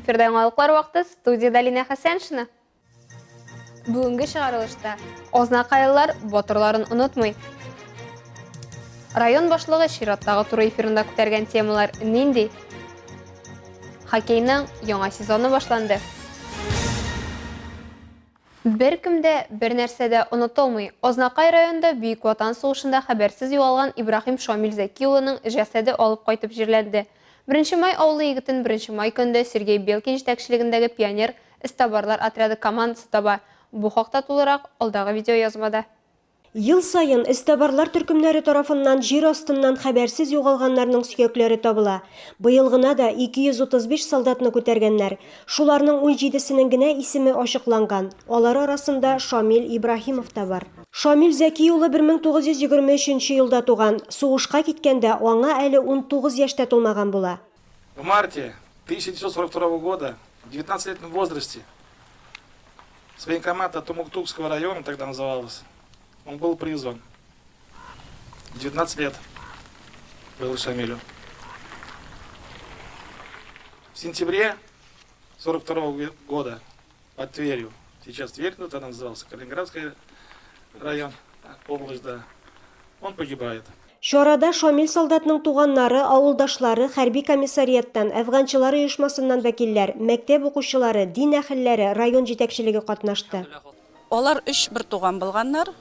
эфирде аңалыклар вакыты, студияда Лина Хасеншина. Бүгінгі шығарылышта ознақайлылар ботырларын ұнытмай. Район башлығы Шираттағы туры эфирында көтерген темалар нинди? Хоккейның яңа сезоны башланды. Бір кімде бір нәрседе ұнытылмай. Ознақай районда Бүйік Ватан соғышында хабарсыз юғалған Ибрахим Шамил Зәкиұлының жәсәді алып қайтып жерләнді. 1 май ауылы егітін 1 май күнді Сергей Белкин жетекшілігіндегі пионер істабарлар отряды командасы таба. Бу хакта тулырак алдағы видео язмада. Ел сайын істабарлар түркімнәре тарафыннан жер астыннан хәбәрсез югалганнарның сөйәкләре табыла. Быел гына да 235 солдатны күтәргәннәр. Шуларның 17сенең генә исеме ачыкланган. Алар арасында Шамил Ибрахимов та бар. Шамил Зәки улы 1923 елда туган. Сугышка киткәндә аңа әле 19 яшьтә тулмаган була. В марте 1942 года, в 19-летнем возрасте, с военкомата Тумуктукского района, тогда называлось, он был призван. 19 лет было Шамилю. В сентябре 1942 года под Тверью, сейчас Тверь, тогда назывался Калининградский район, область, да, он погибает. Шарада Шамил солдатның туганнары, авылдашлары, хәрби комиссарияттан, әфганчылар оешмасыннан вәкилләр, мәктәп укучылары, дин әһелләре, район җитәкчелеге катнашты. Алар 3 бер туган булганнар.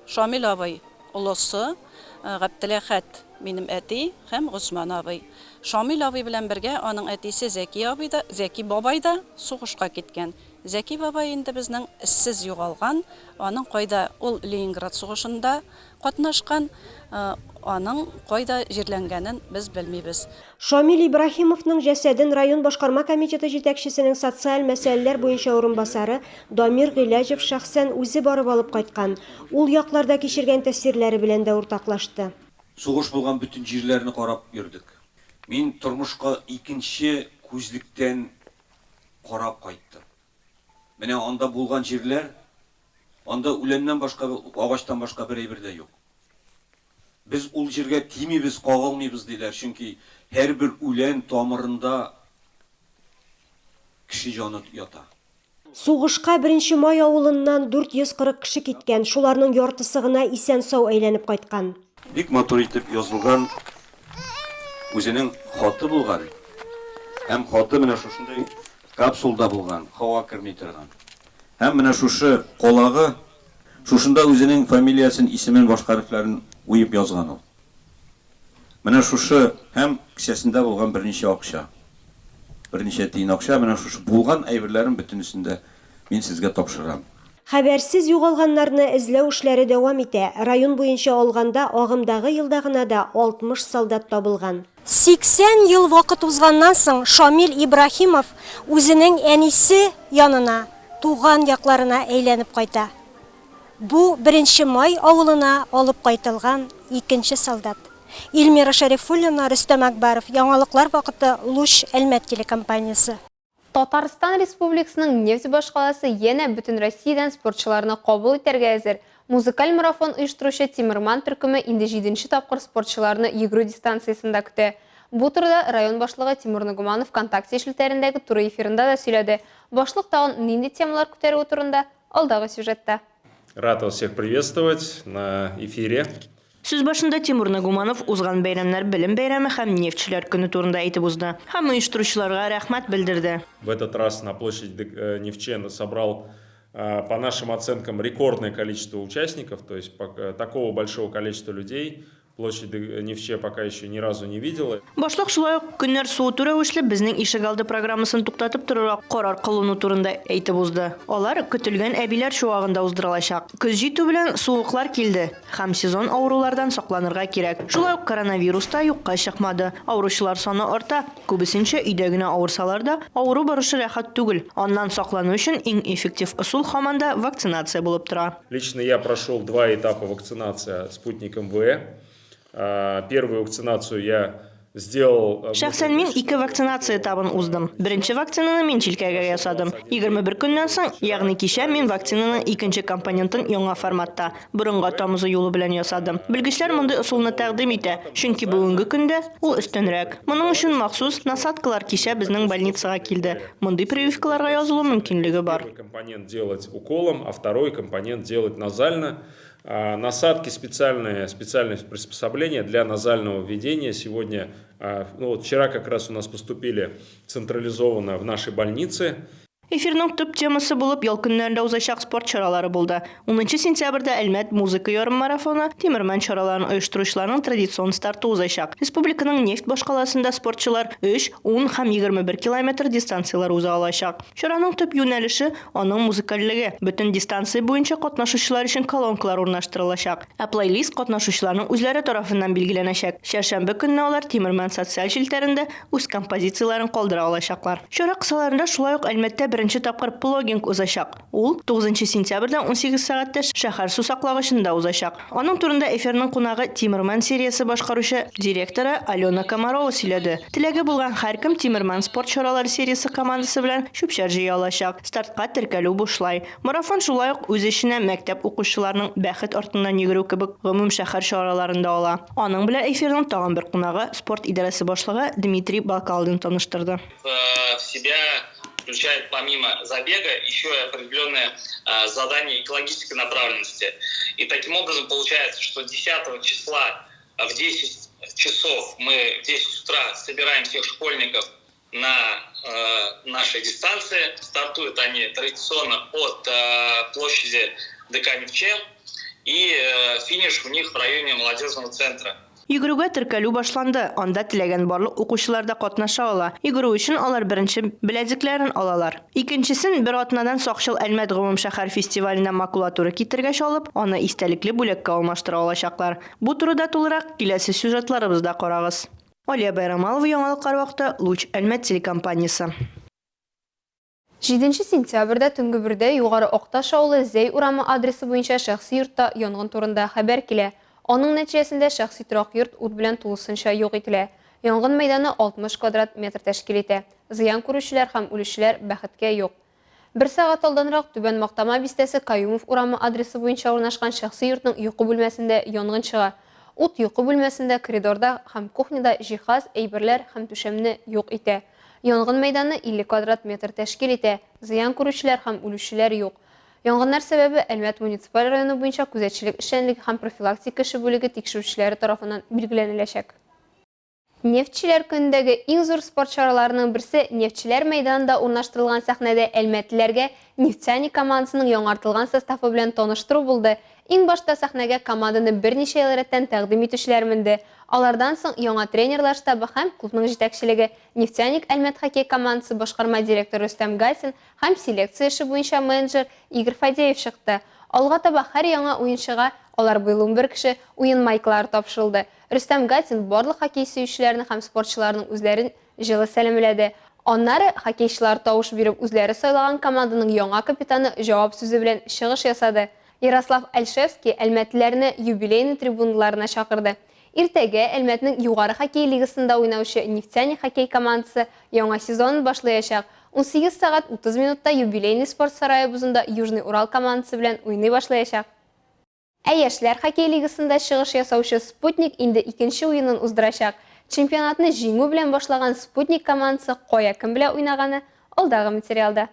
Шамил абый улысы, Габделәхәт минем әти һәм Госман абый. Шамил абый белән бергә аның әтисе Зәки бабай да сугышка киткән. Зәки бабай инде безнең эссез югалган, аның кайда ул Ленинград сугышында катнашкан, аның кайда җирләнгәнен без белмибез. Шамил Ибрахимовның җәсәден район башкарма комитеты җитәкчесенең социаль мәсьәләләр буенча урынбасары Дамир Гыйләҗев шәхсән үзе барып алып кайткан. Ул якларда кичергән тәэсирләре белән дә уртаклашты. Сугыш булган бүтән җирләрне карап йөрдек. Мин тормышка икенче күзлектән карап кайттым. Менә анда булган җирләр, анда үләннән башка, агачтан башка бер әйбер дә юк. Biz ул җиргә тимибез, кагылмыйбыз диләр, чөнки һәрбер үлән тамырында кеше җаны ята. Сугышка 1 май авылыннан 440 кеше киткән, шуларның яртысы гына исән-сау әйләнеп кайткан. Бик матур итеп язылган үзенең хаты булган. Һәм хаты менә шушындай капсулда булган, һава керми торган. Һәм менә шушы колагы, шушында үзенең фамилиясын, исемен, башка хәрефләрен уеп язган ул. Менә шушы һәм кисәсендә булган берничә акча. Берничә тиен акча, менә шушы булган әйберләрен бөтенесендә мин сезгә тапшырам. Хәбәрсез югалганнарны эзләү эшләре дәвам итә. Район буенча алганда агымдагы елда гына да 60 солдат табылган. 80 ел вакыт узганнан соң Шамил Ибрахимов үзенең әнисе янына, туган якларына әйләнеп кайта. Бу 1 май авылына алып кайтылган 2нче солдат. Илмира Шәрифуллина, Рөстәм Әкбәров, Яңалыклар вакыты, Луч, Әлмәт телекомпаниясе. Татарстан Республикасының Нефть башкаласы яна бүтән Россиядән спортчыларны кабул итәргә әзер. Музыкаль марафон оештыручы Тимирман төркеме инде 7нче тапкыр спортчыларны йөгерү дистанциясында көтә. Бу турыда район башлыгы Тимур Нугманов ВКонтакте шелтәрендәге туры эфирында да сөйләде. Башлык тагын нинди темалар күтәрү турында алдагы сюжетта. Рад вас всех приветствовать на эфире. Сүз башында Тимур Нугманов узган бәйрәмнәр белем бәйрәме һәм нефтчеләр көне турында әйтеп узды. Һәм оештыручыларга рәхмәт белдерде. В этот раз на площади Нефтчена собрал, по нашим оценкам, рекордное количество участников, то есть такого большого количества людей площадь Нефтче пока еще ни разу не видела. Башлык шулай ук көннәр суыту рәвешле безнең ишегалды программасын туктатып торырга карар кылыну турында әйтеп узды. Алар көтелгән әбиләр чуагында уздырылачак. Көз җитү белән суыклар килде һәм сезон авырулардан сакланырга кирәк. Шулай ук коронавирус та юкка чыкмады. Авыручылар саны арта. Күбесенчә өйдә генә авырсалар да, авыру барышы рәхәт түгел. Аннан саклану өчен иң эффектив усул һаман да вакцинация булып тора. Лично я прошел 2 этапа вакцинации спутником В. Первую вакцинацию я сделал... Шәхсән мин 2 вакцинация этабын уздым. Беренче вакцинаны мин җилкәгә ясадым. 21 көннән соң, ягъни кичә мин вакцинаның икенче компонентын яңа форматта, борынга тамызу юлы белән ясадым. Белгечләр мондый ысулны тәкъдим итә, чөнки бүгенге көндә ул өстенрәк. Моның өчен махсус насадкалар кичә безнең больницага килде. Мондый прививкаларга язылу мөмкинлеге бар. Первый компонент делать уколом, а второй компонент делать назально. Насадки специальные приспособления для назального введения. Сегодня, вчера как раз у нас поступили централизованно в нашей больнице. Эфирның төп темасы булып ял көннәрендә узачак спорт чаралары булды. 10 сентябрьдә Әлмәт музыка ярым марафоны Тимерман чараларын оештыручыларның традицион старты узачак. Республиканың Нефть башкаласында спортчылар 3, 10 һәм 21 километр дистанциялар уза алачак. Чараның төп юнәлеше аның музыкальлеге. Бөтен дистанция буенча катнашучылар өчен колонкалар урнаштырылачак. Ә плейлист катнашучыларның үзләре тарафыннан билгеләнәчәк. Шәршәмбе көнне алар Тимерман социаль җилтәрендә үз композицияларын калдыра алачаклар. Чара кысаларында шулай ук Әлмәттә беренче тапкыр плогинг узачак. Ул 9 сентябрьдә 18 сәгатьтә шәһәр су саклагычында узачак. Аның турында эфирның кунагы Тимерман сериясе башкаручы директоры Алена Комарова сөйләде. Теләге булган һәркем Тимерман спорт чаралары сериясе командасы белән чүпчәр җыя алачак. Стартка теркәлү бушлай. Марафон шулай ук үз эшенә мәктәп укучыларының бәхет артыннан йөгерү кебек гомум шәһәр чараларында ала. Аның белән эфирның тагын бер кунагы спорт идарәсе башлыгы Дмитрий Балкалдин таныштырды. В себя включает помимо забега еще и определенные задания экологической направленности. И таким образом получается, что 10 числа в 10 часов мы в 10 утра собираем всех школьников на нашей дистанции. Стартуют они традиционно от площади ДК Невче, и финиш у них в районе молодежного центра. Йөгерүгә теркәлү башланды. Анда теләгән барлык укучылар да катнаша ала. Йөгерү өчен алар беренче беләзекләрен алалар. Икенчесен бер атнадан Сакчыл Әлмәт гомум шәһәр фестиваленә макулатура китергәч алып, аны истәлекле бүләккә алмаштыра алачаклар. Бу турыда тулырак киләсе сюжетларыбызда карагыз. Алия Байрамалова, Яңалыклар вакыты, Луч Әлмәт телекомпаниясе. 7 сентябрьдә төнге 1-дә Югары Акташ авылы Зәй урамы адресы буенча шәхси йортта янгын турында хәбәр килә. Аның нәтиҗәсендә шәхси торак йорт ут белән тулысынча юк ителә. Янгын мәйданы 60 квадрат метр тәшкил итә. Зыян күрүчеләр һәм үлүчеләр бәхеткә юк. 1 сәгать алданрак Түбән Мактама бистәсе Каюмов урамы адресы буенча урнашкан шәхси йортның йокы бүлмәсендә янгын чыга. Ут йокы бүлмәсендә, коридорда һәм кухняда җиһаз, әйберләр һәм түшәмне юк итә. Янгын мәйданы 50 квадрат метр тәшкил итә. Зыян күрүчеләр һәм үлүчеләр юк. Янгыннар сәбәбе Әлмәт муниципаль районы буенча күзәтчелек эшчәнлеге һәм профилактика эше бүлеге тикшерүчеләре тарафыннан билгеләнеләчәк. Нефтчеләр көндәге иң зур спорт чараларының берсе Нефтчеләр мәйданында урнаштырылган сәхнәдә Әлмәтлеләргә Нефтяник командасының яңартылган составы белән таныштыру булды. Иң башта сәхнәгә команданы берничә ел рәттән тәкъдим итүчеләр менде. Алардан соң яңа тренерлар штабы һәм клубның җитәкчелеге, Нефтяник Әлмәт хоккей командасы башкарма директоры Рөстәм Гатин һәм селекция эше буенча менеджер Игорь Фадеев чыкты. Алга таба һәр яңа уенчыга алар быел 11 кеше уен майкалары тапшырылды. Рөстәм Гатин барлык хоккей сөючеләрне һәм спортчыларның үзләрен җылы сәламләде. Аннары хоккейчылар тавыш биреп үзләре сайлаган команданың яңа капитаны җавап сүзе белән чыгыш ясады. Ярослав Альшевский Әлмәтлеләрне юбилейный трибуналарына чакырды. Иртәгә Әлмәтнең югары хоккей лигасында уйнаучы Нефтяник хоккей командасы яңа сезонын башлаячак. 18 сәгать 30 минутта юбилейный спорт сарае бузында Южный Урал командасы белән уйный башлаячак. Ә яшьләр хоккей лигасында чыгыш ясаучы Спутник инде икенче уенын уздырачак. Чемпионатны җиңү белән башлаган Спутник командасы кая кем белән уйнаганы алдагы материалда.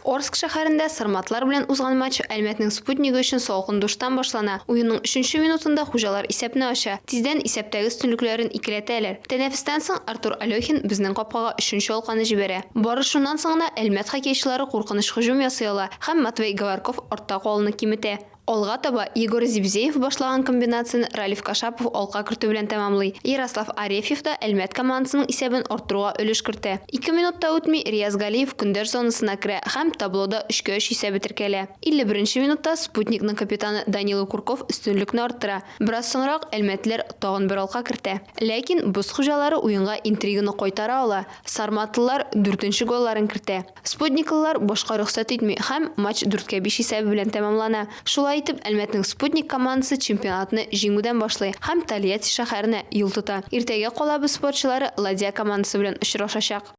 Орск шәһәрендә Сарматлар белән узган матч Әлмәтнең Спутниги өчен салкын душтан башлана. Уенның 3-нче минутында хуҗалар исәпне ача. Тиздән исәптәге өстенлекләрен икеләтәләр. Тәнәфестән соң Артур Алёхин безнең капкага 3-нче алканы җибәрә. Бары шуннан соң да Әлмәт хоккейчылары куркыныч һөҗүм ясый ала һәм Матвей Говорков артта калуны киметә. Алга таба Егор Зибзеев башлаган комбинацияны Ралиф Кашапов алка кертү белән тәмамлый. Ярослав Арефьев да Әлмәт командасының исәбен арттыруга өлеш кертә. 2 минутта үтми Рияз Галиев көндәш зонасына керә һәм таблода 3-3 исәбе теркәлә. 51-нче минутта Спутникның капитаны Данила Курков өстенлекне арттыра. Бераз соңрак Әлмәтлеләр тагын бер алка кертә. Ләкин боз хуҗалары уенга интриганы кайтара ала. Сарматлылар 4-нче голларын кертә. Спутниклылар башка рөхсәт итми һәм матч 4-5 исәбе белән тәмамлана. Шулай Шулай итеп, Әлмәтнең Спутник командасы чемпионатны җиңүдән башлый һәм Тольятти шәһәренә юл тота. Иртәгә калабыз спортчылары Ладья командасы белән очрашачак.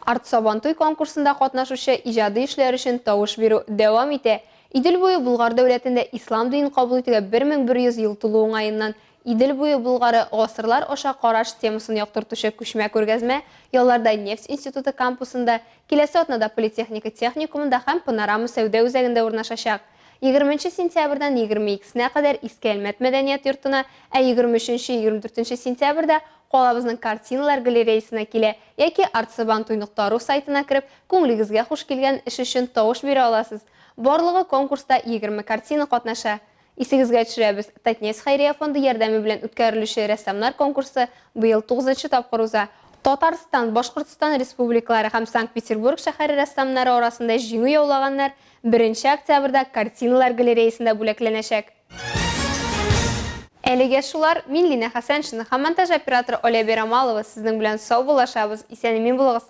Арт Сабантуй конкурсында катнашучы иҗади эшләр өчен тавыш бирү дәвам итә. Идел буе Булгар дәүләтендә ислам динен кабул итүгә 1100 ел тулу уңаеннан Идел буе Булгары гасырлар аша караш темасын яктыртучы күчмә күргәзмә ялларда Нефть институты кампусында, киләсе атнада Политехника техникумында һәм Панорама сәүдә үзәгендә урнашачак. 20 сентябрьдән 22-сенә кадәр Иске Әлмәт мәдәният йортына, ә 23-24 сентябрьдә калабызның картиналар галереясына килә, яки artsabantуй.ру сайтына кереп, күңелегезгә хуш килгән эш өчен тавыш бирә аласыз. Барлыгы конкурста 20 картина катнаша. Исегезгә төшерәбез, Татнефть хәйрия фонды ярдәме белән үткәрелүче рәссамнар конкурсы быел 9-нчы тапкыр уза. Татарстан, Башкортстан республикалары һәм Санкт-Петербург шәһәре рәссамнары арасында җиңү яулаганнар 1 октябрьдә картиналар галереясында бүләкләнәчәк. Әлегә шулар, мин Лина Хәсәншина һәм монтаж операторы Оля Берамалова сезнең белән сау булашабыз. Исән-имин булыгыз.